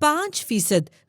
5%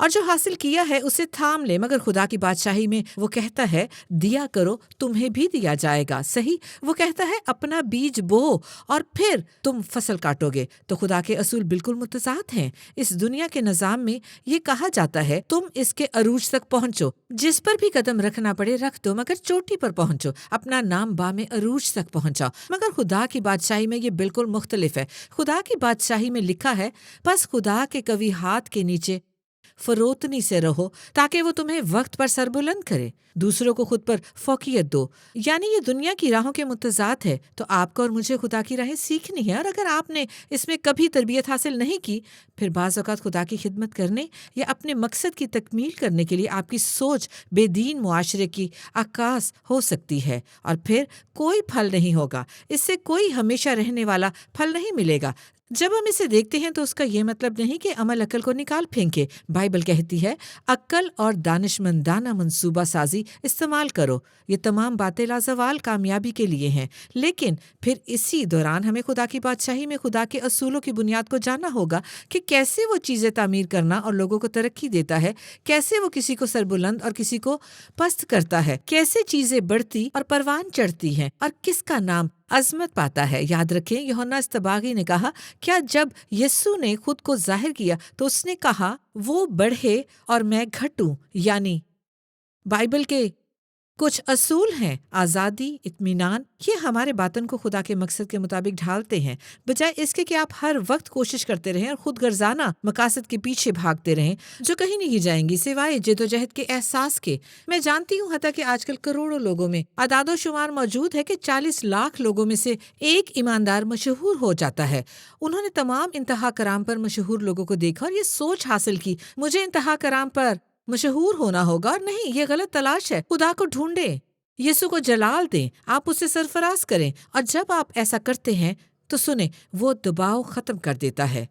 اور جو حاصل کیا ہے اسے تھام لے، مگر خدا کی بادشاہی میں وہ کہتا ہے دیا کرو تمہیں بھی دیا جائے گا۔ صحیح، وہ کہتا ہے اپنا بیج بو اور پھر تم فصل کاٹو گے۔ تو خدا کے اصول بالکل متضاد ہیں۔ اس دنیا کے نظام میں یہ کہا جاتا ہے تم اس کے عروج تک پہنچو، جس پر بھی قدم رکھنا پڑے رکھ دو، مگر چوٹی پر پہنچو، اپنا نام بام عروج تک پہنچاؤ۔ مگر خدا کی بادشاہی میں یہ بالکل مختلف ہے۔ خدا کی بادشاہی میں لکھا ہے بس خدا کے قوی ہاتھ کے نیچے فروتنی سے رہو تاکہ وہ تمہیں وقت پر سربلند کرے، دوسروں کو خود پر فوقیت دو۔ یعنی یہ دنیا کی راہوں کے متضاد ہے۔ تو آپ کو اور مجھے خدا کی راہیں سیکھنی ہے، اور اگر آپ نے اس میں کبھی تربیت حاصل نہیں کی، پھر بعض اوقات خدا کی خدمت کرنے یا اپنے مقصد کی تکمیل کرنے کے لیے آپ کی سوچ بے دین معاشرے کی عکاس ہو سکتی ہے، اور پھر کوئی پھل نہیں ہوگا، اس سے کوئی ہمیشہ رہنے والا پھل نہیں ملے گا۔ جب ہم اسے دیکھتے ہیں تو اس کا یہ مطلب نہیں کہ عمل عقل کو نکال پھینکے۔ بائبل کہتی ہے عقل اور دانشمندانہ منصوبہ سازی استعمال کرو، یہ تمام باتیں لازوال کامیابی کے لیے ہیں، لیکن پھر اسی دوران ہمیں خدا کی بادشاہی میں خدا کے اصولوں کی بنیاد کو جاننا ہوگا کہ کیسے وہ چیزیں تعمیر کرنا اور لوگوں کو ترقی دیتا ہے، کیسے وہ کسی کو سربلند اور کسی کو پست کرتا ہے، کیسے چیزیں بڑھتی اور پروان چڑھتی ہیں، اور کس کا نام عظمت پاتا ہے۔ یاد رکھیں یوحنا استباغی نے کہا کیا جب یسوع نے خود کو ظاہر کیا تو اس نے کہا وہ بڑھے اور میں گھٹوں، یعنی بائبل کے کچھ اصول ہیں آزادی، اطمینان، یہ ہمارے باطن کو خدا کے مقصد کے مطابق ڈھالتے ہیں، بجائے اس کے کہ آپ ہر وقت کوشش کرتے رہیں اور خود غرضانہ مقاصد کے پیچھے بھاگتے رہیں جو کہیں نہیں جائیں گی سوائے جدوجہد کے احساس کے۔ میں جانتی ہوں حتیٰ کہ آج کل کروڑوں لوگوں میں اعداد و شمار موجود ہے کہ 40 لاکھ لوگوں میں سے ایک ایماندار مشہور ہو جاتا ہے۔ انہوں نے تمام انتہا کرام پر مشہور لوگوں کو دیکھا اور یہ سوچ حاصل کی مجھے انتہا کرام پر مشہور ہونا ہوگا، اور نہیں، یہ غلط تلاش ہے۔ خدا کو ڈھونڈیں، یسوع کو جلال دیں، آپ اسے سرفراز کریں، اور جب آپ ایسا کرتے ہیں تو سنیں وہ دباؤ ختم کر دیتا ہے۔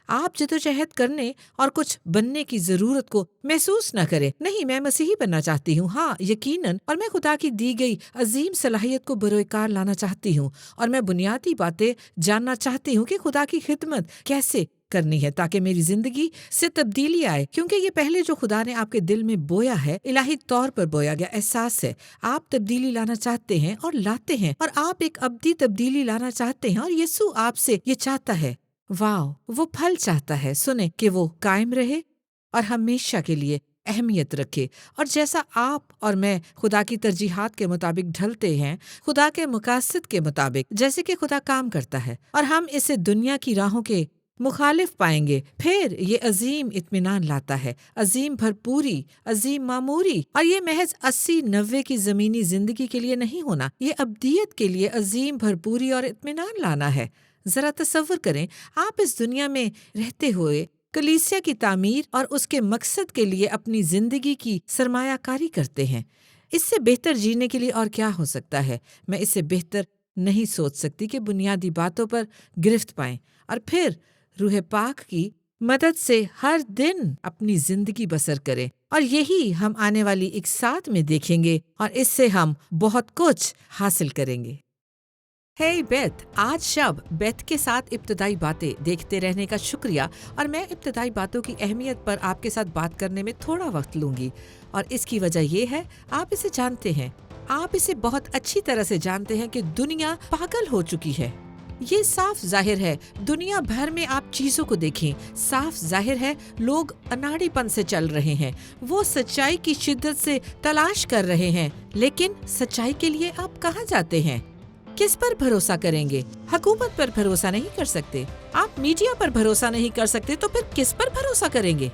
آپ جدوجہد کرنے اور کچھ بننے کی ضرورت کو محسوس نہ کریں۔ نہیں، میں مسیحی بننا چاہتی ہوں، ہاں یقیناً، اور میں خدا کی دی گئی عظیم صلاحیت کو بروئے کار لانا چاہتی ہوں، اور میں بنیادی باتیں جاننا چاہتی ہوں کہ خدا کی خدمت کیسے کرنی ہے تاکہ میری زندگی سے تبدیلی آئے، کیونکہ یہ پہلے جو خدا نے آپ کے دل میں بویا ہے الہی طور پر بویا گیا احساس ہے۔ آپ تبدیلی لانا چاہتے ہیں اور لاتے ہیں، اور آپ ایک ابدی تبدیلی لانا چاہتے ہیں، اور یسوع آپ سے یہ چاہتا ہے۔ واو، وہ پھل چاہتا ہے، سنیں، کہ وہ قائم رہے اور ہمیشہ کے لیے اہمیت رکھے۔ اور جیسا آپ اور میں خدا کی ترجیحات کے مطابق ڈھلتے ہیں، خدا کے مقاصد کے مطابق، جیسے کہ خدا کام کرتا ہے، اور ہم اسے دنیا کی راہوں کے مخالف پائیں گے، پھر یہ عظیم اطمینان لاتا ہے، عظیم بھرپوری، عظیم معموری، اور یہ محض 80-90 کی زمینی زندگی کے لیے نہیں ہونا، یہ ابدیت کے لیے عظیم بھرپوری اور اطمینان لانا ہے۔ ذرا تصور کریں آپ اس دنیا میں رہتے ہوئے کلیسیا کی تعمیر اور اس کے مقصد کے لیے اپنی زندگی کی سرمایہ کاری کرتے ہیں۔ اس سے بہتر جینے کے لیے اور کیا ہو سکتا ہے؟ میں اس سے بہتر نہیں سوچ سکتی کہ بنیادی باتوں پر گرفت پائیں اور پھر روح پاک کی مدد سے ہر دن اپنی زندگی بسر کریں، اور یہی ہم آنے والی ایک ساتھ میں دیکھیں گے، اور اس سے ہم بہت کچھ حاصل کریں گے۔ ہے بیت، آج شب بیت کے ساتھ ابتدائی باتیں دیکھتے رہنے کا شکریہ، اور میں ابتدائی باتوں کی اہمیت پر آپ کے ساتھ بات کرنے میں تھوڑا وقت لوں گی، اور اس کی وجہ یہ ہے آپ اسے جانتے ہیں، آپ اسے بہت اچھی طرح سے جانتے ہیں کہ دنیا پاگل ہو چکی ہے۔ یہ صاف ظاہر ہے، دنیا بھر میں آپ چیزوں کو دیکھیں، صاف ظاہر ہے لوگ اناڑی پن سے چل رہے ہیں، وہ سچائی کی شدت سے تلاش کر رہے ہیں، لیکن سچائی کے لیے آپ کہاں جاتے ہیں؟ کس پر بھروسہ کریں گے؟ حکومت پر بھروسہ نہیں کر سکتے، آپ میڈیا پر بھروسہ نہیں کر سکتے، تو پھر کس پر بھروسہ کریں گے؟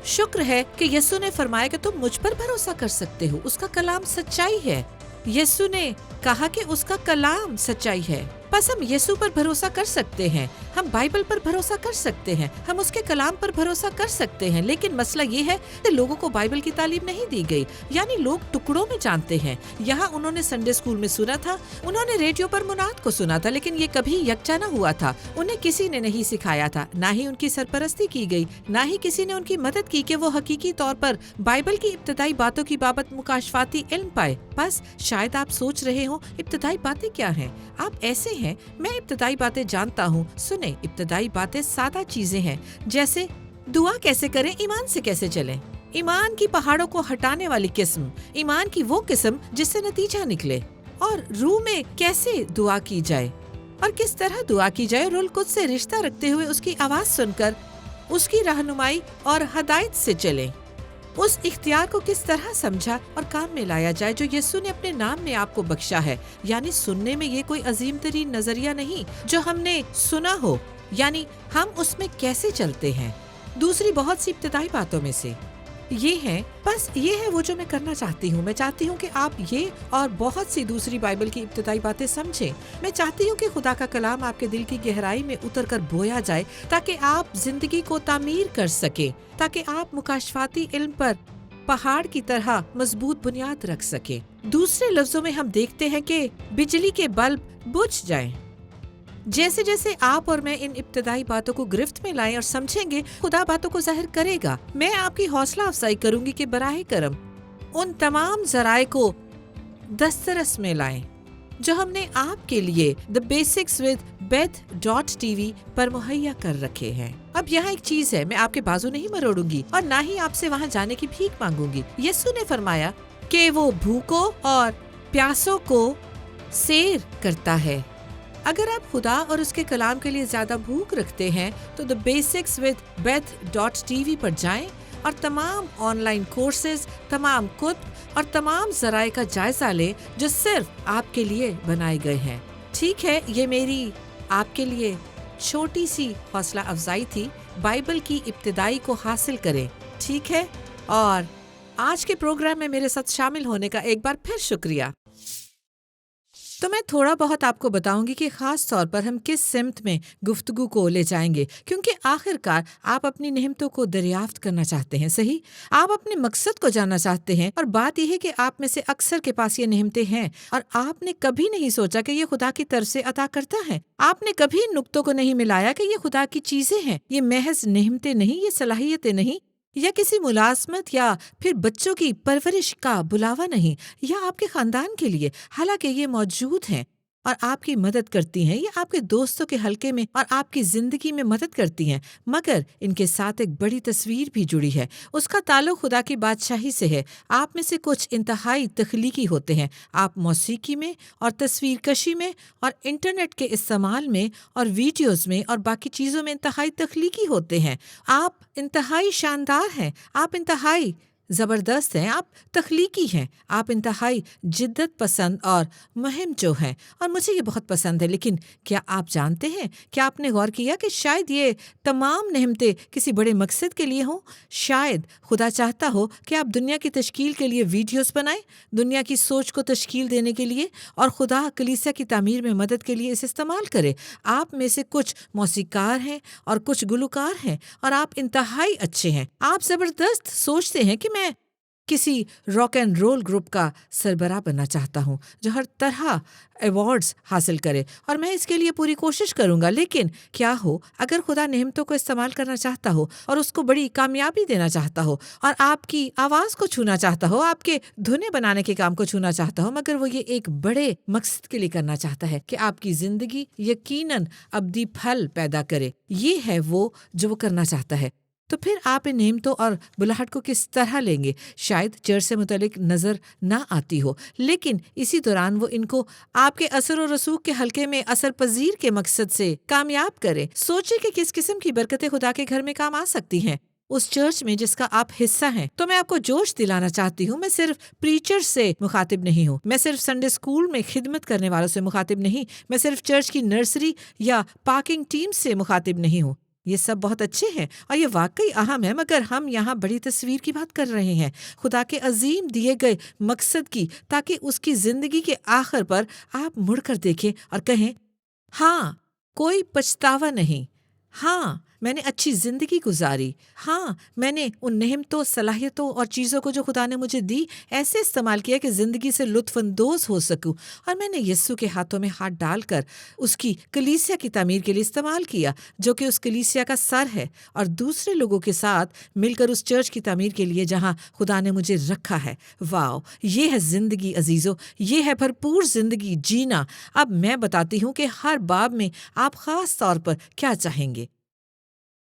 شکر ہے کہ یسوع نے فرمایا کہ تم مجھ پر بھروسہ کر سکتے ہو، اس کا کلام سچائی ہے۔ یسوع نے کہا کہ اس کا کلام سچائی ہے، بس ہم یسوع پر بھروسہ کر سکتے ہیں، ہم بائبل پر بھروسہ کر سکتے ہیں، ہم اس کے کلام پر بھروسہ کر سکتے ہیں، لیکن مسئلہ یہ ہے کہ لوگوں کو بائبل کی تعلیم نہیں دی گئی، یعنی لوگ ٹکڑوں میں جانتے ہیں۔ یہاں انہوں نے سنڈے اسکول میں سنا تھا، انہوں نے ریڈیو پر مناد کو سنا تھا، لیکن یہ کبھی یکجا نہ ہوا تھا، انہیں کسی نے نہیں سکھایا تھا، نہ ہی ان کی سرپرستی کی گئی، نہ ہی کسی نے ان کی مدد کی کہ وہ حقیقی طور پر بائبل کی ابتدائی باتوں کی بابت مکاشفاتی علم پائے۔ بس شاید آپ سوچ رہے ہوں ابتدائی باتیں کیا ہیں؟ آپ ایسے ہیں، میں ابتدائی باتیں جانتا ہوں۔ سنیں، ابتدائی باتیں سادہ چیزیں ہیں، جیسے دعا کیسے کریں؟ ایمان سے کیسے چلیں؟ ایمان کی پہاڑوں کو ہٹانے والی قسم، ایمان کی وہ قسم جس سے نتیجہ نکلے۔ اور روح میں کیسے دعا کی جائے اور کس طرح دعا کی جائے، روح القدس سے رشتہ رکھتے ہوئے اس کی آواز سن کر اس کی رہنمائی اور ہدایت سے چلیں۔ اس اختیار کو کس طرح سمجھا اور کام میں لایا جائے جو یسوع نے اپنے نام میں آپ کو بخشا ہے۔ یعنی سننے میں یہ کوئی عظیم ترین نظریہ نہیں جو ہم نے سنا ہو، یعنی ہم اس میں کیسے چلتے ہیں۔ دوسری بہت سی ابتدائی باتوں میں سے یہ ہے وہ جو میں کرنا چاہتی ہوں۔ میں چاہتی ہوں کہ آپ یہ اور بہت سی دوسری بائبل کی ابتدائی باتیں سمجھیں۔ میں چاہتی ہوں کہ خدا کا کلام آپ کے دل کی گہرائی میں اتر کر بویا جائے تاکہ آپ زندگی کو تعمیر کر سکیں، تاکہ آپ مکاشفاتی علم پر پہاڑ کی طرح مضبوط بنیاد رکھ سکیں۔ دوسرے لفظوں میں ہم دیکھتے ہیں کہ بجلی کے بلب بجھ جائیں۔ جیسے جیسے آپ اور میں ان ابتدائی باتوں کو گرفت میں لائیں اور سمجھیں گے، خدا باتوں کو ظاہر کرے گا۔ میں آپ کی حوصلہ افزائی کروں گی کہ براہ کرم ان تمام ذرائع کو دسترس میں لائیں جو ہم نے آپ کے لیے The Basics with Beth.tv پر مہیا کر رکھے ہیں۔ اب یہاں ایک چیز ہے، میں آپ کے بازو نہیں مروڑوں گی اور نہ ہی آپ سے وہاں جانے کی بھیک مانگوں گی۔ یسوع نے فرمایا کہ وہ بھوکوں اور پیاسوں کو سیر کرتا ہے۔ اگر آپ خدا اور اس کے کلام کے لیے زیادہ بھوک رکھتے ہیں تو The Basics with Beth.tv پر جائیں اور تمام آن لائن کورسز، تمام کتب اور تمام ذرائع کا جائزہ لیں جو صرف آپ کے لیے بنائے گئے ہیں۔ ٹھیک ہے، یہ میری آپ کے لیے چھوٹی سی حوصلہ افزائی تھی۔ بائبل کی ابتدائی کو حاصل کریں، ٹھیک ہے؟ اور آج کے پروگرام میں میرے ساتھ شامل ہونے کا ایک بار پھر شکریہ۔ تو میں تھوڑا بہت آپ کو بتاؤں گی کہ خاص طور پر ہم کس سمت میں گفتگو کو لے جائیں گے، کیونکہ آخر کار آپ اپنی نعمتوں کو دریافت کرنا چاہتے ہیں، صحیح؟ آپ اپنے مقصد کو جاننا چاہتے ہیں، اور بات یہ ہے کہ آپ میں سے اکثر کے پاس یہ نعمتیں ہیں اور آپ نے کبھی نہیں سوچا کہ یہ خدا کی طرف سے عطا کرتا ہے۔ آپ نے کبھی ان نقطوں کو نہیں ملایا کہ یہ خدا کی چیزیں ہیں، یہ محض نعمتیں نہیں، یہ صلاحیتیں نہیں، یا کسی ملازمت یا پھر بچوں کی پرورش کا بلاوا نہیں، یا آپ کے خاندان کے لیے، حالانکہ یہ موجود ہیں اور آپ کی مدد کرتی ہیں، یہ آپ کے دوستوں کے حلقے میں اور آپ کی زندگی میں مدد کرتی ہیں، مگر ان کے ساتھ ایک بڑی تصویر بھی جڑی ہے۔ اس کا تعلق خدا کی بادشاہی سے ہے۔ آپ میں سے کچھ انتہائی تخلیقی ہوتے ہیں۔ آپ موسیقی میں اور تصویر کشی میں اور انٹرنیٹ کے استعمال میں اور ویڈیوز میں اور باقی چیزوں میں انتہائی تخلیقی ہوتے ہیں۔ آپ انتہائی شاندار ہیں، آپ انتہائی زبردست ہیں، آپ تخلیقی ہیں، آپ انتہائی جدت پسند اور مہم جو ہیں، اور مجھے یہ بہت پسند ہے۔ لیکن کیا آپ جانتے ہیں، کیا آپ نے غور کیا کہ شاید یہ تمام نعمتیں کسی بڑے مقصد کے لیے ہوں؟ شاید خدا چاہتا ہو کہ آپ دنیا کی تشکیل کے لیے ویڈیوز بنائیں، دنیا کی سوچ کو تشکیل دینے کے لیے، اور خدا کلیسیا کی تعمیر میں مدد کے لیے اسے استعمال کرے۔ آپ میں سے کچھ موسیقار ہیں اور کچھ گلوکار ہیں، اور آپ انتہائی اچھے ہیں۔ آپ زبردست سوچتے ہیں کہ میں کسی راک اینڈ رول گروپ کا سربراہ بننا چاہتا ہوں جو ہر طرح ایوارڈز حاصل کرے، اور میں اس کے لیے پوری کوشش کروں گا۔ لیکن کیا ہو اگر خدا نعمتوں کو استعمال کرنا چاہتا ہو اور اس کو بڑی کامیابی دینا چاہتا ہو اور آپ کی آواز کو چھونا چاہتا ہو، آپ کے دھنے بنانے کے کام کو چھونا چاہتا ہو، مگر وہ یہ ایک بڑے مقصد کے لیے کرنا چاہتا ہے کہ آپ کی زندگی یقیناً ابدی پھل پیدا کرے۔ یہ ہے وہ جو وہ کرنا چاہتا ہے۔ تو پھر آپ ان نعمتوں اور بلاہٹ کو کس طرح لیں گے؟ شاید چرچ سے متعلق نظر نہ آتی ہو، لیکن اسی دوران وہ ان کو آپ کے اثر و رسوخ کے حلقے میں اثر پذیر کے مقصد سے کامیاب کرے۔ سوچے کہ کس قسم کی برکتیں خدا کے گھر میں کام آ سکتی ہیں، اس چرچ میں جس کا آپ حصہ ہیں۔ تو میں آپ کو جوش دلانا چاہتی ہوں، میں صرف پریچر سے مخاطب نہیں ہوں، میں صرف سنڈے اسکول میں خدمت کرنے والوں سے مخاطب نہیں، میں صرف چرچ کی نرسری یا پارکنگ ٹیم سے مخاطب نہیں ہوں۔ یہ سب بہت اچھے ہیں اور یہ واقعی اہم ہے، مگر ہم یہاں بڑی تصویر کی بات کر رہے ہیں، خدا کے عظیم دیے گئے مقصد کی، تاکہ اس کی زندگی کے آخر پر آپ مڑ کر دیکھیں اور کہیں، ہاں کوئی پچھتاوا نہیں، ہاں میں نے اچھی زندگی گزاری، ہاں میں نے ان نعمتوں، صلاحیتوں اور چیزوں کو جو خدا نے مجھے دی ایسے استعمال کیا کہ زندگی سے لطف اندوز ہو سکوں، اور میں نے یسوع کے ہاتھوں میں ہاتھ ڈال کر اس کی کلیسیا کی تعمیر کے لیے استعمال کیا، جو کہ اس کلیسیا کا سر ہے، اور دوسرے لوگوں کے ساتھ مل کر اس چرچ کی تعمیر کے لیے جہاں خدا نے مجھے رکھا ہے۔ واو، یہ ہے زندگی عزیزو، یہ ہے بھرپور زندگی جینا۔ اب میں بتاتی ہوں کہ ہر باب میں آپ خاص طور پر کیا چاہیں گے۔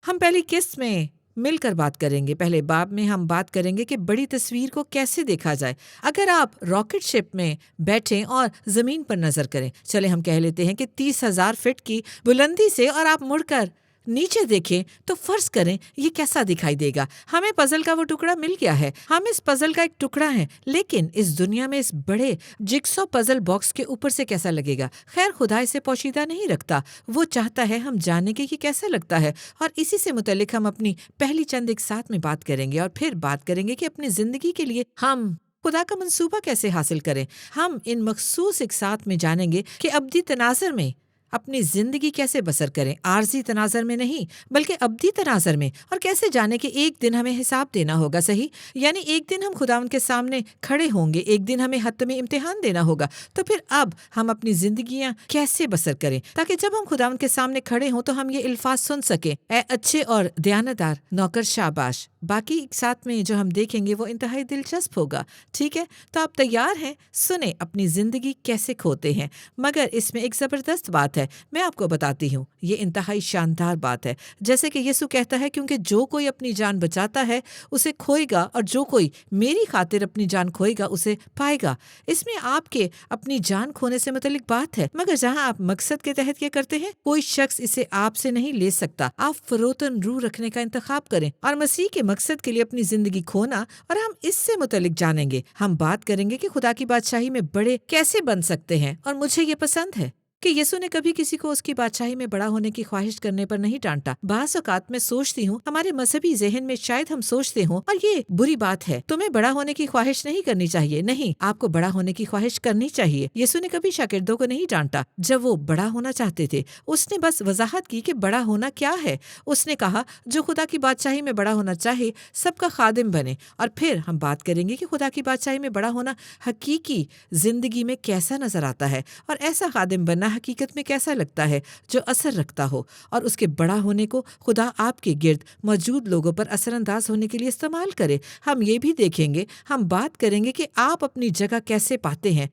ہم پہلی قسط میں مل کر بات کریں گے۔ پہلے باب میں ہم بات کریں گے کہ بڑی تصویر کو کیسے دیکھا جائے۔ اگر آپ راکٹ شپ میں بیٹھیں اور زمین پر نظر کریں، چلے ہم کہہ لیتے ہیں کہ 30,000 فٹ کی بلندی سے، اور آپ مڑ کر نیچے دیکھیں تو فرض کریں یہ کیسا دکھائی دے گا۔ ہمیں پزل کا وہ ٹکڑا مل گیا ہے، ہم اس پزل کا ایک ٹکڑا ہے، لیکن اس دنیا میں اس بڑے جگسو پزل باکس کے اوپر سے کیسا لگے گا؟ خیر، خدا اسے پوشیدہ نہیں رکھتا، وہ چاہتا ہے ہم جانیں کہ یہ کیسا لگتا ہے، اور اسی سے متعلق ہم اپنی پہلی چند ایک ساتھ میں بات کریں گے، اور پھر بات کریں گے کہ اپنی زندگی کے لیے ہم خدا کا منصوبہ کیسے حاصل کریں۔ ہم ان مخصوص ایک ساتھ میں جانیں گے کہ ابدی تناظر میں اپنی زندگی کیسے بسر کریں، عارضی تناظر میں نہیں بلکہ ابدی تناظر میں، اور کیسے جانیں کہ ایک دن ہمیں حساب دینا ہوگا، صحیح؟ یعنی ایک دن ہم خداوند کے سامنے کھڑے ہوں گے، ایک دن ہمیں حتمی امتحان دینا ہوگا۔ تو پھر اب ہم اپنی زندگیاں کیسے بسر کریں تاکہ جب ہم خداوند کے سامنے کھڑے ہوں تو ہم یہ الفاظ سن سکیں، اے اچھے اور دیانتدار نوکر شاباش۔ باقی ایک ساتھ میں جو ہم دیکھیں گے وہ انتہائی دلچسپ ہوگا، ٹھیک ہے؟ تو آپ تیار ہیں؟ سنیں اپنی زندگی کیسے کھوتے ہیں، مگر اس میں ایک زبردست بات ہے، میں آپ کو بتاتی ہوں، یہ انتہائی شاندار بات ہے۔ جیسے کہ یسوع کہتا ہے، کیونکہ جو کوئی اپنی جان بچاتا ہے اسے کھوئے گا، اور جو کوئی میری خاطر اپنی جان کھوئے گا اسے پائے گا۔ اس میں آپ کے اپنی جان کھونے سے متعلق بات ہے، مگر جہاں آپ مقصد کے تحت یہ کرتے ہیں، کوئی شخص اسے آپ سے نہیں لے سکتا۔ آپ فروتن روح رکھنے کا انتخاب کریں اور مسیح کے مقصد کے لیے اپنی زندگی کھونا، اور ہم اس سے متعلق جانیں گے۔ ہم بات کریں گے کہ خدا کی بادشاہی میں بڑے کیسے بن سکتے ہیں، اور مجھے یہ پسند ہے کہ یسوع نے کبھی کسی کو اس کی بادشاہی میں بڑا ہونے کی خواہش کرنے پر نہیں ڈانٹا۔ بعض اوقات میں سوچتی ہوں، ہمارے مذہبی ذہن میں شاید ہم سوچتے ہوں، اور یہ بری بات ہے، تمہیں بڑا ہونے کی خواہش نہیں کرنی چاہیے۔ نہیں، آپ کو بڑا ہونے کی خواہش کرنی چاہیے۔ یسوع نے کبھی شاگردوں کو نہیں ڈانٹا جب وہ بڑا ہونا چاہتے تھے، اس نے بس وضاحت کی کہ بڑا ہونا کیا ہے۔ اس نے کہا جو خدا کی بادشاہی میں بڑا ہونا چاہے سب کا خادم بنے، اور پھر ہم بات کریں گے کہ خدا کی بادشاہی میں بڑا ہونا حقیقی زندگی میں کیسا نظر آتا ہے، اور ایسا خادم بننا حقیقت میں کیسا لگتا ہے جو اثر رکھتا ہو، اور اس کے بڑا ہونے کو خدا آپ کے گرد موجود لوگوں پر اثر انداز ہونے کے لیے استعمال کرے۔ ہم یہ بھی دیکھیں گے، ہم بات کریں گے کہ آپ اپنی جگہ کیسے پاتے ہیں۔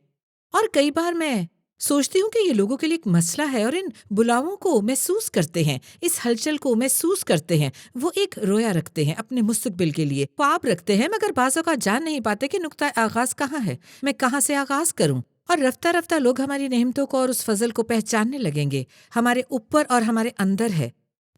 اور کئی بار میں سوچتی ہوں کہ یہ لوگوں کے لیے ایک مسئلہ ہے، اور ان بلاؤں کو محسوس کرتے ہیں، اس ہلچل کو محسوس کرتے ہیں۔ وہ ایک رویا رکھتے ہیں اپنے مستقبل کے لیے، خواب رکھتے ہیں، مگر بعض اوقات جان نہیں پاتے کہ نقطہ آغاز کہاں ہے، میں کہاں سے آغاز کروں۔ اور رفتہ رفتہ لوگ ہماری نعمتوں کو اور اس فضل کو پہچاننے لگیں گے، ہمارے اوپر اور ہمارے اندر ہے۔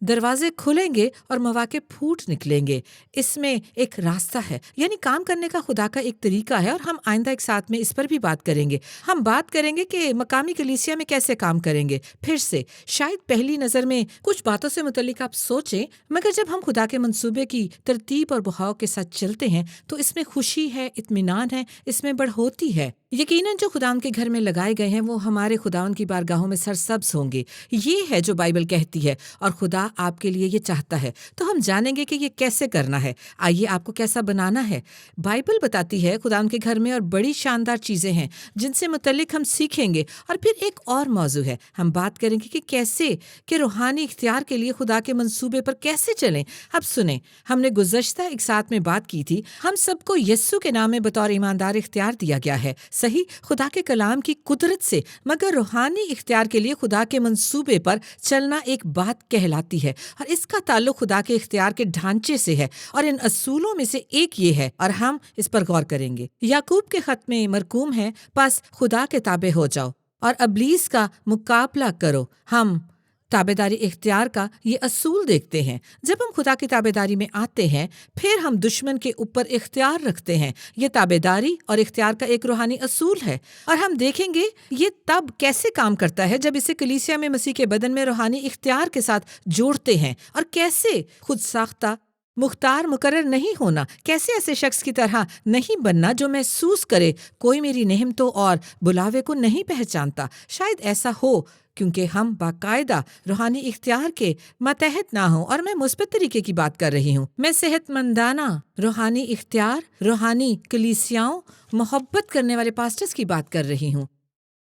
دروازے کھلیں گے اور مواقع پھوٹ نکلیں گے۔ اس میں ایک راستہ ہے، یعنی کام کرنے کا خدا کا ایک طریقہ ہے، اور ہم آئندہ ایک ساتھ میں اس پر بھی بات کریں گے۔ ہم بات کریں گے کہ مقامی کلیسیا میں کیسے کام کریں گے۔ پھر سے شاید پہلی نظر میں کچھ باتوں سے متعلق آپ سوچیں، مگر جب ہم خدا کے منصوبے کی ترتیب اور بہاؤ کے ساتھ چلتے ہیں تو اس میں خوشی ہے، اطمینان ہے، اس میں بڑھوتی ہے۔ یقیناً جو خداوند کے گھر میں لگائے گئے ہیں وہ ہمارے خداوند کی بارگاہوں میں سرسبز ہوں گے۔ یہ ہے جو بائبل کہتی ہے، اور خدا آپ کے لیے یہ چاہتا ہے۔ تو ہم جانیں گے کہ یہ کیسے کرنا ہے۔ آئیے آپ کو کیسا بنانا ہے۔ بائبل بتاتی ہے خداوند کے گھر میں اور بڑی شاندار چیزیں ہیں جن سے متعلق ہم سیکھیں گے۔ اور پھر ایک اور موضوع ہے، ہم بات کریں گے کہ کیسے کہ روحانی اختیار کے لیے خدا کے منصوبے پر کیسے چلیں۔ اب سنیں، ہم نے گزشتہ ایک ساتھ میں بات کی تھی، ہم سب کو یسوع کے نام میں بطور ایماندار اختیار دیا گیا ہے، صحیح، خدا کے کلام کی قدرت سے، مگر روحانی اختیار کے لیے خدا کے منصوبے پر چلنا ایک بات کہلاتی ہے، اور اس کا تعلق خدا کے اختیار کے ڈھانچے سے ہے، اور ان اصولوں میں سے ایک یہ ہے، اور ہم اس پر غور کریں گے۔ یعقوب کے خط میں مرقوم ہے، پس خدا کے تابع ہو جاؤ اور ابلیس کا مقابلہ کرو۔ ہم تابعداری اختیار کا یہ اصول دیکھتے ہیں۔ جب ہم خدا کی تابعداری میں آتے ہیں، پھر ہم دشمن کے اوپر اختیار رکھتے ہیں۔ یہ تابعداری اور اختیار کا ایک روحانی اصول ہے، اور ہم دیکھیں گے یہ تب کیسے کام کرتا ہے جب اسے کلیسیا میں مسیح کے بدن میں روحانی اختیار کے ساتھ جوڑتے ہیں، اور کیسے خود ساختہ مختار مقرر نہیں ہونا، کیسے ایسے شخص کی طرح نہیں بننا جو محسوس کرے کوئی میری نعمتوں اور بلاوے کو نہیں پہچانتا۔ شاید ایسا ہو کیونکہ ہم باقاعدہ روحانی اختیار کے ماتحت نہ ہوں، اور میں مثبت طریقے کی بات کر رہی ہوں۔ میں صحت مندانہ روحانی اختیار، روحانی کلیسیاؤں، محبت کرنے والے پاسٹرز کی بات کر رہی ہوں،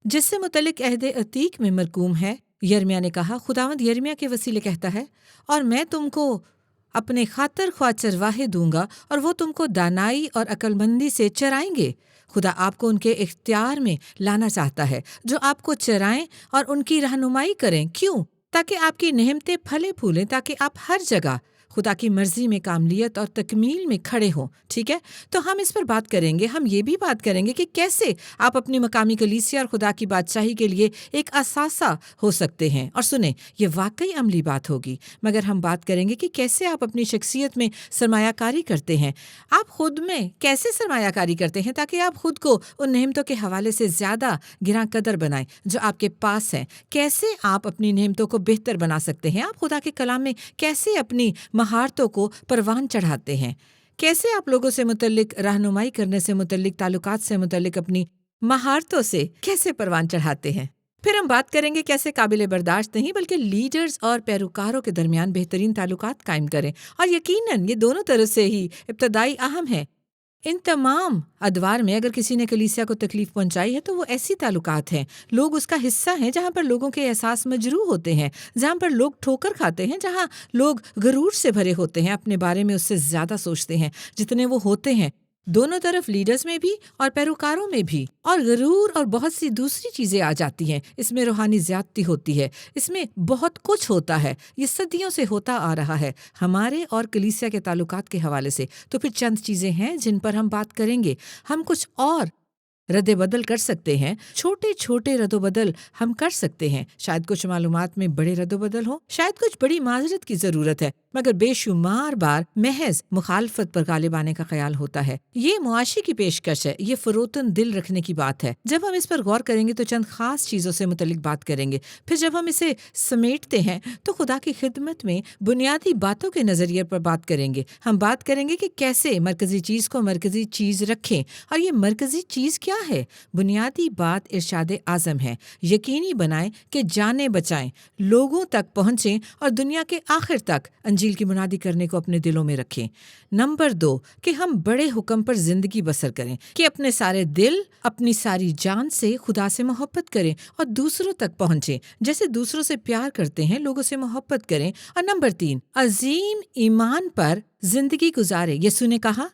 جس سے متعلق عہد عتیق میں مرقوم ہے۔ یرمیا نے کہا، خداوند یرمیا کے وسیلے کہتا ہے، اور میں تم کو اپنے خاطر خواہ چرواہے دوں گا، اور وہ تم کو دانائی اور عقل مندی سے چرائیں گے۔ خدا آپ کو ان کے اختیار میں لانا چاہتا ہے جو آپ کو چرائیں اور ان کی رہنمائی کریں۔ کیوں؟ تاکہ آپ کی نعمتیں پھلے پھولیں، تاکہ آپ ہر جگہ خدا کی مرضی میں کاملیت اور تکمیل میں کھڑے ہوں. ٹھیک ہے، تو ہم اس پر بات کریں گے. ہم یہ بھی بات کریں گے کہ کیسے آپ اپنی مقامی کلیسیا اور خدا کی بادشاہی کے لیے ایک اثاثہ ہو سکتے ہیں. اور سنیں، یہ واقعی عملی بات ہوگی، مگر ہم بات کریں گے کہ کیسے آپ اپنی شخصیت میں سرمایہ کاری کرتے ہیں. آپ خود میں کیسے سرمایہ کاری کرتے ہیں تاکہ آپ خود کو ان نعمتوں کے حوالے سے زیادہ گراں قدر بنائیں جو آپ کے پاس ہیں. کیسے آپ اپنی نعمتوں کو بہتر بنا سکتے ہیں. آپ خدا کے کلام میں کیسے اپنی مہارتوں کو پروان چڑھاتے ہیں. کیسے آپ لوگوں سے متعلق رہنمائی کرنے سے متعلق تعلقات سے متعلق اپنی مہارتوں سے کیسے پروان چڑھاتے ہیں. پھر ہم بات کریں گے کیسے قابل برداشت نہیں بلکہ لیڈرز اور پیروکاروں کے درمیان بہترین تعلقات قائم کریں. اور یقیناً یہ دونوں طرف سے ہی ابتدائی اہم ہے. ان تمام ادوار میں اگر کسی نے کلیسیا کو تکلیف پہنچائی ہے تو وہ ایسی تعلقات ہیں، لوگ اس کا حصہ ہیں جہاں پر لوگوں کے احساس مجروح ہوتے ہیں، جہاں پر لوگ ٹھوکر کھاتے ہیں، جہاں لوگ غرور سے بھرے ہوتے ہیں، اپنے بارے میں اس سے زیادہ سوچتے ہیں جتنے وہ ہوتے ہیں. دونوں طرف لیڈرز میں بھی اور پیروکاروں میں بھی. اور غرور اور بہت سی دوسری چیزیں آ جاتی ہیں. اس میں روحانی زیادتی ہوتی ہے، اس میں بہت کچھ ہوتا ہے. یہ صدیوں سے ہوتا آ رہا ہے ہمارے اور کلیسیا کے تعلقات کے حوالے سے. تو پھر چند چیزیں ہیں جن پر ہم بات کریں گے. ہم کچھ اور رد بدل کر سکتے ہیں، چھوٹے چھوٹے رد و بدل ہم کر سکتے ہیں. شاید کچھ معلومات میں بڑے رد و بدل ہوں، شاید کچھ بڑی معذرت کی ضرورت ہے، مگر بے شمار بار محض مخالفت پر غالب آنے کا خیال ہوتا ہے. یہ معاشی کی پیشکش ہے، یہ فروتن دل رکھنے کی بات ہے. جب ہم اس پر غور کریں گے تو چند خاص چیزوں سے متعلق بات کریں گے. پھر جب ہم اسے سمیٹتے ہیں تو خدا کی خدمت میں بنیادی باتوں کے نظریے پر بات کریں گے. ہم بات کریں گے کہ کیسے مرکزی چیز کو مرکزی چیز رکھیں. اور یہ مرکزی چیز کیا ہے؟ بنیادی بات ارشاد اعظم ہے. یقینی بنائیں کہ جانیں بچائیں، لوگوں تک پہنچیں اور دنیا کے آخر تک انجیل کی منادی کرنے کو اپنے دلوں میں رکھیں. نمبر 2 کہ ہم بڑے حکم پر زندگی بسر کریں کہ اپنے سارے دل، اپنی ساری جان سے خدا سے محبت کریں اور دوسروں تک پہنچیں جیسے دوسروں سے پیار کرتے ہیں، لوگوں سے محبت کریں. اور نمبر 3 عظیم ایمان پر زندگی گزارے. یسوع نے کہا،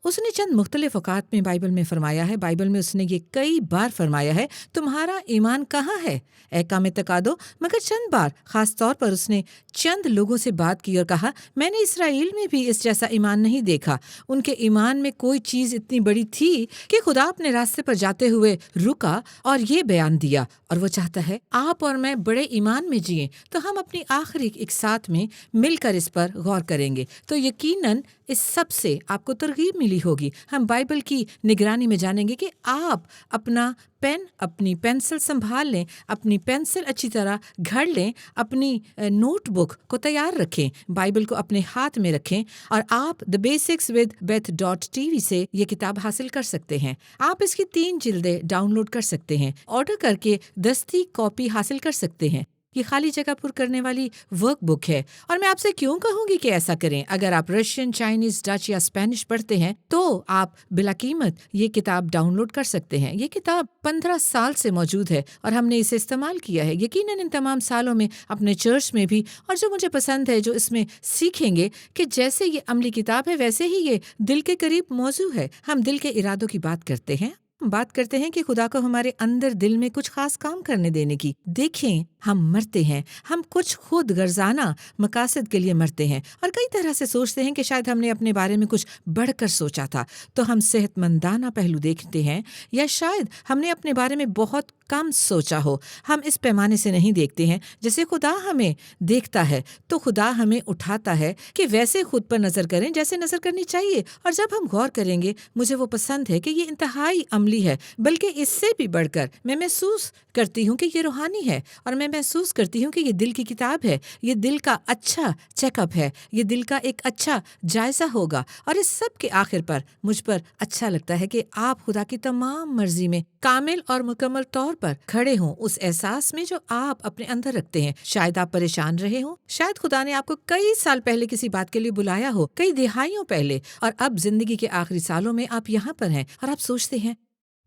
اس نے چند مختلف اوقات میں بائبل میں فرمایا ہے، بائبل میں اس نے یہ کئی بار فرمایا ہے، تمہارا ایمان کہاں ہے اے کام اعتقادو. مگر چند بار خاص طور پر اس نے چند لوگوں سے بات کی اور کہا، میں نے اسرائیل میں بھی اس جیسا ایمان نہیں دیکھا. ان کے ایمان میں کوئی چیز اتنی بڑی تھی کہ خدا اپنے راستے پر جاتے ہوئے رکا اور یہ بیان دیا. اور وہ چاہتا ہے آپ اور میں بڑے ایمان میں جئیں. تو ہم اپنی آخری ایک ساتھ میں مل کر اس پر غور کریں گے تو یقیناً اس سب سے آپ کو ترغیب ملی ہوگی. ہم بائبل کی نگرانی میں جانیں گے کہ آپ اپنا پین، اپنی پینسل سنبھال لیں، اپنی پینسل اچھی طرح گھڑ لیں، اپنی نوٹ بک کو تیار رکھیں، بائبل کو اپنے ہاتھ میں رکھیں اور آپ The Basics with Beth.tv سے یہ کتاب حاصل کر سکتے ہیں. آپ اس کی 3 جلدیں ڈاؤن لوڈ کر سکتے ہیں، آرڈر کر کے دستی کاپی حاصل کر سکتے ہیں. یہ خالی جگہ پر کرنے والی ورک بک ہے. اور میں آپ سے کیوں کہوں گی کہ ایسا کریں؟ اگر آپ رشین، چائنیز، ڈچ یا اسپینش پڑھتے ہیں تو آپ بلا قیمت یہ کتاب ڈاؤن لوڈ کر سکتے ہیں. یہ کتاب 15 سال سے موجود ہے اور ہم نے اسے استعمال کیا ہے. یقیناً ان تمام سالوں میں اپنے چرچ میں بھی. اور جو مجھے پسند ہے، جو اس میں سیکھیں گے کہ جیسے یہ عملی کتاب ہے ویسے ہی یہ دل کے قریب موضوع ہے. ہم دل کے ارادوں کی بات کرتے ہیں، ہم بات کرتے ہیں کہ خدا کو ہمارے اندر دل میں کچھ خاص کام کرنے دینے کی. دیکھیں، ہم مرتے ہیں، ہم کچھ خود غرضانہ مقاصد کے لیے مرتے ہیں اور کئی طرح سے سوچتے ہیں کہ شاید ہم نے اپنے بارے میں کچھ بڑھ کر سوچا تھا تو ہم صحت مندانہ پہلو دیکھتے ہیں، یا شاید ہم نے اپنے بارے میں بہت کم سوچا ہو. ہم اس پیمانے سے نہیں دیکھتے ہیں جیسے خدا ہمیں دیکھتا ہے. تو خدا ہمیں اٹھاتا ہے کہ ویسے خود پر نظر کریں جیسے نظر کرنی چاہیے. اور جب ہم غور کریں گے، مجھے وہ پسند ہے کہ یہ انتہائی عملی ہے، بلکہ اس سے بھی بڑھ کر میں محسوس کرتی ہوں کہ یہ روحانی ہے. اور میں محسوس کرتی ہوں کہ یہ دل کی کتاب ہے، یہ دل کا اچھا چیک اپ ہے، یہ دل کا ایک اچھا جائزہ ہوگا. اور اس سب کے آخر پر مجھ پر اچھا لگتا ہے کہ آپ خدا کی تمام مرضی میں کامل اور مکمل طور پر کھڑے ہوں، اس احساس میں جو آپ اپنے اندر رکھتے ہیں. شاید آپ پریشان رہے ہوں، شاید خدا نے آپ کو کئی سال پہلے کسی بات کے لیے بلایا ہو، کئی دہائیوں پہلے، اور اب زندگی کے آخری سالوں میں آپ یہاں پر ہیں اور آپ سوچتے ہیں،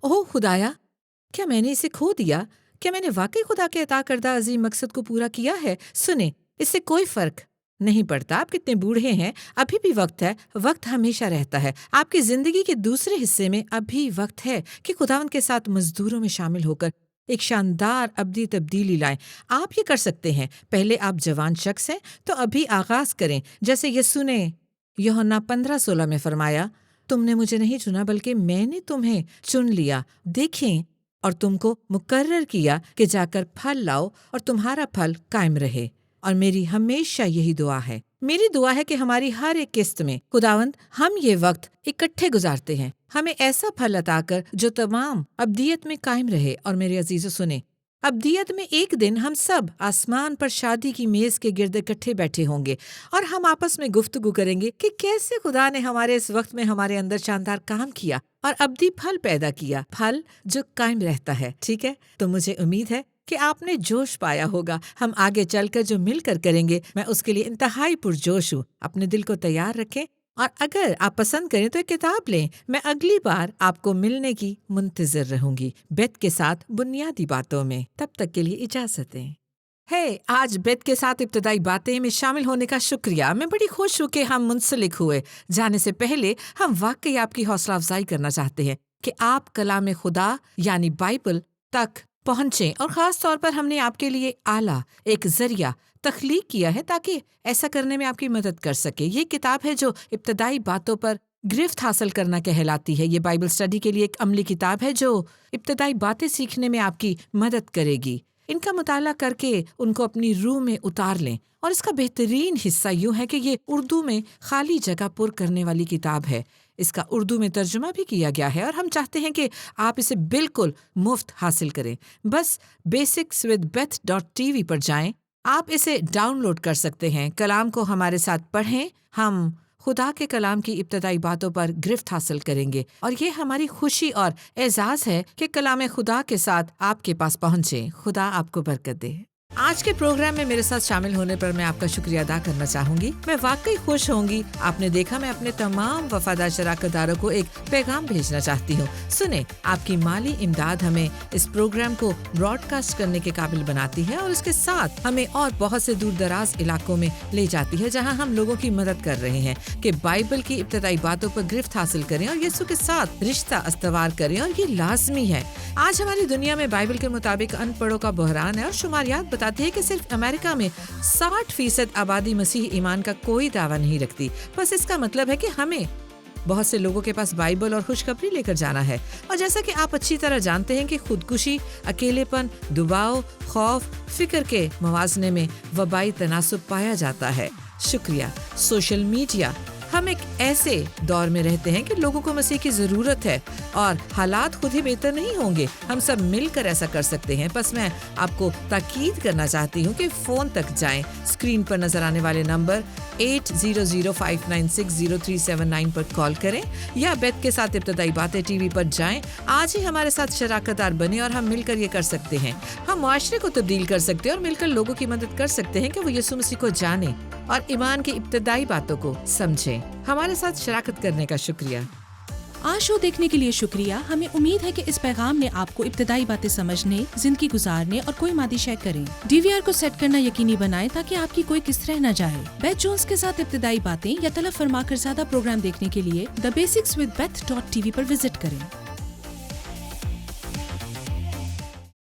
اوہ خدایا، کیا میں نے اسے کھو دیا؟ کیا میں نے واقعی خدا کے عطا کردہ عظیم مقصد کو پورا کیا ہے؟ سنیں، اس سے کوئی فرق نہیں پڑتا آپ کتنے بوڑھے ہیں، ابھی بھی وقت ہے. وقت ہمیشہ رہتا ہے. آپ کی زندگی کے دوسرے حصے میں اب بھی وقت ہے کہ خداوند کے ساتھ مزدوروں میں شامل ہو کر ایک شاندار ابدی تبدیلی لائیں۔ آپ یہ کر سکتے ہیں۔ پہلے آپ جوان شخص ہیں تو ابھی آغاز کریں، جیسے یسوع نے یوحنا 15:16 میں فرمایا، تم نے مجھے نہیں چنا بلکہ میں نے تمہیں چن لیا، دیکھیں، اور تم کو مقرر کیا کہ جا کر پھل لاؤ اور تمہارا پھل قائم رہے۔ اور میری ہمیشہ یہی دعا ہے، میری دعا ہے کہ ہماری ہر ایک قسط میں خداوند ہم یہ وقت اکٹھے گزارتے ہیں، ہمیں ایسا پھل عطا کر جو تمام ابدیت میں قائم رہے۔ اور میرے عزیزو سنیں، ابدیت میں ایک دن ہم سب آسمان پر شادی کی میز کے گرد اکٹھے بیٹھے ہوں گے، اور ہم آپس میں گفتگو کریں گے کہ کیسے خدا نے ہمارے اس وقت میں ہمارے اندر شاندار کام کیا اور ابدی پھل پیدا کیا، پھل جو قائم رہتا ہے۔ ٹھیک ہے، تو مجھے امید ہے کہ آپ نے جوش پایا ہوگا۔ ہم آگے چل کر جو مل کر کریں گے، میں اس کے لیے انتہائی پرجوش ہوں۔ اپنے دل کو تیار رکھیں، اور اگر آپ پسند کریں تو ایک کتاب لیں۔ میں اگلی بار آپ کو ملنے کی منتظر رہوں گی، بیت کے ساتھ بنیادی باتوں میں۔ تب تک کے لیے اجازت دیں۔ آج بیت کے ساتھ ابتدائی باتیں میں شامل ہونے کا شکریہ۔ میں بڑی خوش ہوں کہ ہم منسلک ہوئے۔ جانے سے پہلے ہم واقعی آپ کی حوصلہ افزائی کرنا چاہتے ہیں کہ آپ کلام خدا یعنی بائبل تک پہنچیں، اور خاص طور پر ہم نے آپ کے لیے اعلیٰ ایک ذریعہ تخلیق کیا ہے تاکہ ایسا کرنے میں آپ کی مدد کر سکے۔ یہ کتاب ہے جو ابتدائی باتوں پر گرفت حاصل کرنا کہلاتی ہے۔ یہ بائبل سٹڈی کے لیے ایک عملی کتاب ہے جو ابتدائی باتیں سیکھنے میں آپ کی مدد کرے گی۔ ان کا مطالعہ کر کے ان کو اپنی روح میں اتار لیں۔ اور اس کا بہترین حصہ یوں ہے کہ یہ اردو میں خالی جگہ پر کرنے والی کتاب ہے۔ اس کا اردو میں ترجمہ بھی کیا گیا ہے، اور ہم چاہتے ہیں کہ آپ اسے بالکل مفت حاصل کریں۔ بس basicswithbeth.tv پر جائیں، آپ اسے ڈاؤن لوڈ کر سکتے ہیں۔ کلام کو ہمارے ساتھ پڑھیں، ہم خدا کے کلام کی ابتدائی باتوں پر گرفت حاصل کریں گے، اور یہ ہماری خوشی اور اعزاز ہے کہ کلام خدا کے ساتھ آپ کے پاس پہنچے۔ خدا آپ کو برکت دے۔ آج کے پروگرام میں میرے ساتھ شامل ہونے پر میں آپ کا شکریہ ادا کرنا چاہوں گی۔ میں واقعی خوش ہوں گی۔ آپ نے دیکھا، میں اپنے تمام وفادار شراکت داروں کو ایک پیغام بھیجنا چاہتی ہوں۔ سنیں، آپ کی مالی امداد ہمیں اس پروگرام کو براڈ کاسٹ کرنے کے قابل بناتی ہے، اور اس کے ساتھ ہمیں اور بہت سے دور دراز علاقوں میں لے جاتی ہے جہاں ہم لوگوں کی مدد کر رہے ہیں کہ بائبل کی ابتدائی باتوں پر گرفت حاصل کریں اور یسوع کے ساتھ رشتہ استوار کریں، اور یہ لازمی ہے۔ آج ہماری دنیا میں بائبل کے مطابق ان پڑھوں کا بحران ہے، اور شماریات بتاتی ہے کہ صرف امریکہ میں 60% آبادی مسیح ایمان کا کوئی دعویٰ نہیں رکھتی۔ بس اس کا مطلب ہے کہ ہمیں بہت سے لوگوں کے پاس بائبل اور خوشخبری لے کر جانا ہے۔ اور جیسا کہ آپ اچھی طرح جانتے ہیں کہ خودکشی، اکیلے پن، دباؤ، خوف، فکر کے موازنے میں وبائی تناسب پایا جاتا ہے۔ شکریہ سوشل میڈیا۔ ہم ایک ایسے دور میں رہتے ہیں کہ لوگوں کو مسیح کی ضرورت ہے، اور حالات خود ہی بہتر نہیں ہوں گے۔ ہم سب مل کر ایسا کر سکتے ہیں۔ بس میں آپ کو تاکید کرنا چاہتی ہوں کہ فون تک جائیں۔ اسکرین پر نظر آنے والے نمبر 8005960379 پر کال کریں، یا بیت کے ساتھ ابتدائی باتیں ٹی وی پر جائیں۔ آج ہی ہمارے ساتھ شراکت دار بنیں، اور ہم مل کر یہ کر سکتے ہیں۔ ہم معاشرے کو تبدیل کر سکتے ہیں، اور مل کر لوگوں کی مدد کر سکتے ہیں کہ وہ یسوع مسیح کو جانیں اور ایمان کی ابتدائی باتوں کو سمجھیں۔ ہمارے ساتھ شراکت کرنے کا شکریہ۔ آج شو دیکھنے کے لیے شکریہ۔ ہمیں امید ہے کہ اس پیغام نے آپ کو ابتدائی باتیں سمجھنے، زندگی گزارنے اور کوئی مادی شے کریں۔ DVR کو سیٹ کرنا یقینی بنائیں تاکہ آپ کی کوئی قسط رہ نہ جائے۔ بیتھ جونز کے ساتھ ابتدائی باتیں یا طلب فرما کر زیادہ پروگرام دیکھنے کے لیے thebasicswithbeth.tv پر وزٹ کریں۔